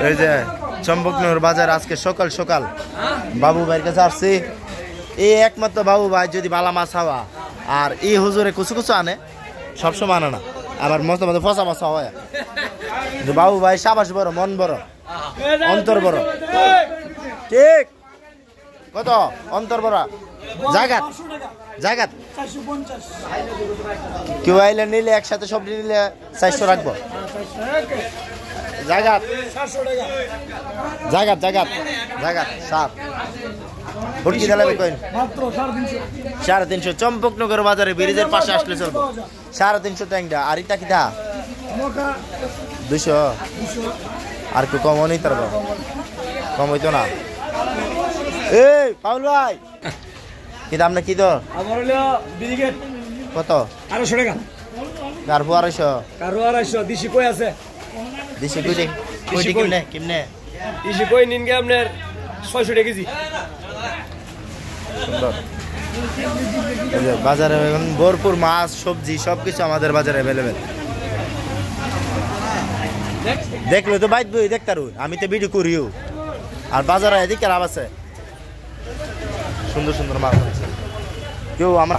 এই যে চম্পকনগর বাজার আজকে সকাল সকাল বাবু ভাইয়ের কাছে আসছি। এই একমাত্র বাবু ভাই যদি বালা মাছ হওয়া আর এই হুজুরে কুচু কুচু আনে সবসময় আনে না, আবার মতো মতো ফসা ফসা হয়। কিন্তু বাবু ভাই সাবাস বড়, মন বড়, অন্তর বড়। ঠিক কত অন্তর বড় জায়গাত জায়গাত কেউ আইলে নিলে একসাথে সব নিলে 400 রাখবো। জায়গাত জায়গাত জায়গাত জায়গাত সাত ভর্তি দিলাবে কইন 350। চম্পকনগর বাজারে ব্রিজের পাশে আসলে চলবো। 350 ট্যাংটা। আর এটা কিটা 200। আর একটু কম হইতে পারবো, কম হইতো না। এই পাউল ভাই কি দাম না কি তো কত? 250 টাকা। কারবো 250। কারো 250 দিশি কই আছে? দিশি কইটি কইটি কিমনে কিমনে দিশি কই নিন গে আপনার 600 টাকা কেজি। সুন্দর। এই যে বাজারে এখন ভরপুর মাছ সবজি সবকিছু আমাদের বাজারে অ্যাভেলেবেল। দেখলে তো বাইত বই দেখতারু, আমি তো ভিডিও করিও। আর বাজারে এদিকে লাভ আছে, সুন্দর সুন্দর মাছ আছে। কেউ আমরা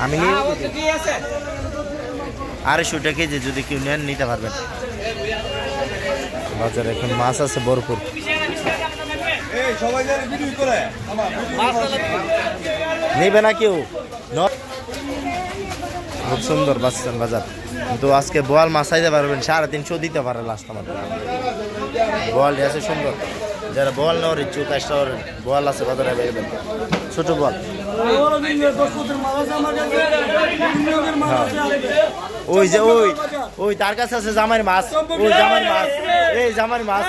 আমি 250 টাকা কেজি, যদি কেউ নেন নিতে পারবেন। বাজারে এখন মাছ আছে ভরপুর। নেবে না কেউ? খুব সুন্দর বাচ্চান বাজার। কিন্তু আজকে বোয়াল মাছ চাইতে পারবেন 350 দিতে পারে লাস্ট আমাদের। বোয়াল আছে সুন্দর, যারা বোয়াল নেওয়ার ইচ্ছুক চেষ্টা করেন, বোয়াল আছে বাজারে অ্যাভেলেবেল। ছোট বোয়াল ওই যে ওই ওই তার কাছে আছে জামাইয়ের মাছ, ওই জামাইয়ের মাছ, এই জামাইয়ের মাছ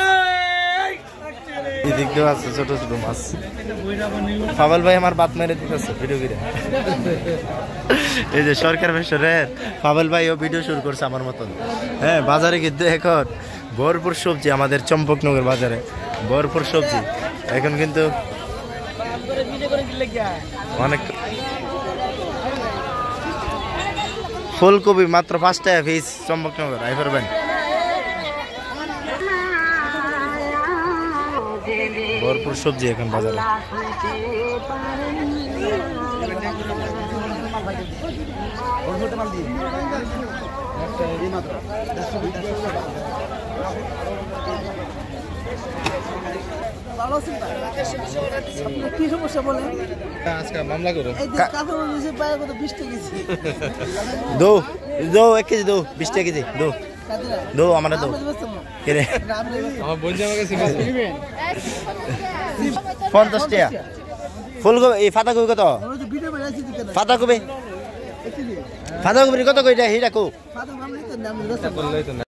এদিক দিয়ে আছে ছোট ছোট মাছ। পাবল ভাই আমার বাত মেরে দিতেছে ভিডিও করে। এই যে সরকার বেসরের পাবল ভাই ও ভিডিও শুরু করছে আমার মতন। হ্যাঁ বাজারে কিন্তু এখন ভরপুর সবজি, আমাদের চম্পকনগর বাজারে ভরপুর সবজি। এখন কিন্তু অনেক ফুলকপি মাত্র 5 টাকা পিস চম্পকনগর আই পারবেন। ভরপুর সবজি এখন বাজারে। মামলা করো দো দো 1 কেজি দো 20 টাকা কেজি দো দো আমার দো কেরে আমার বোন জামাকে 50 টাকা। ফুলকপি এই পাতাকপি কত? পাতাকপি পাতাকপি কত কইটা হিরা কো?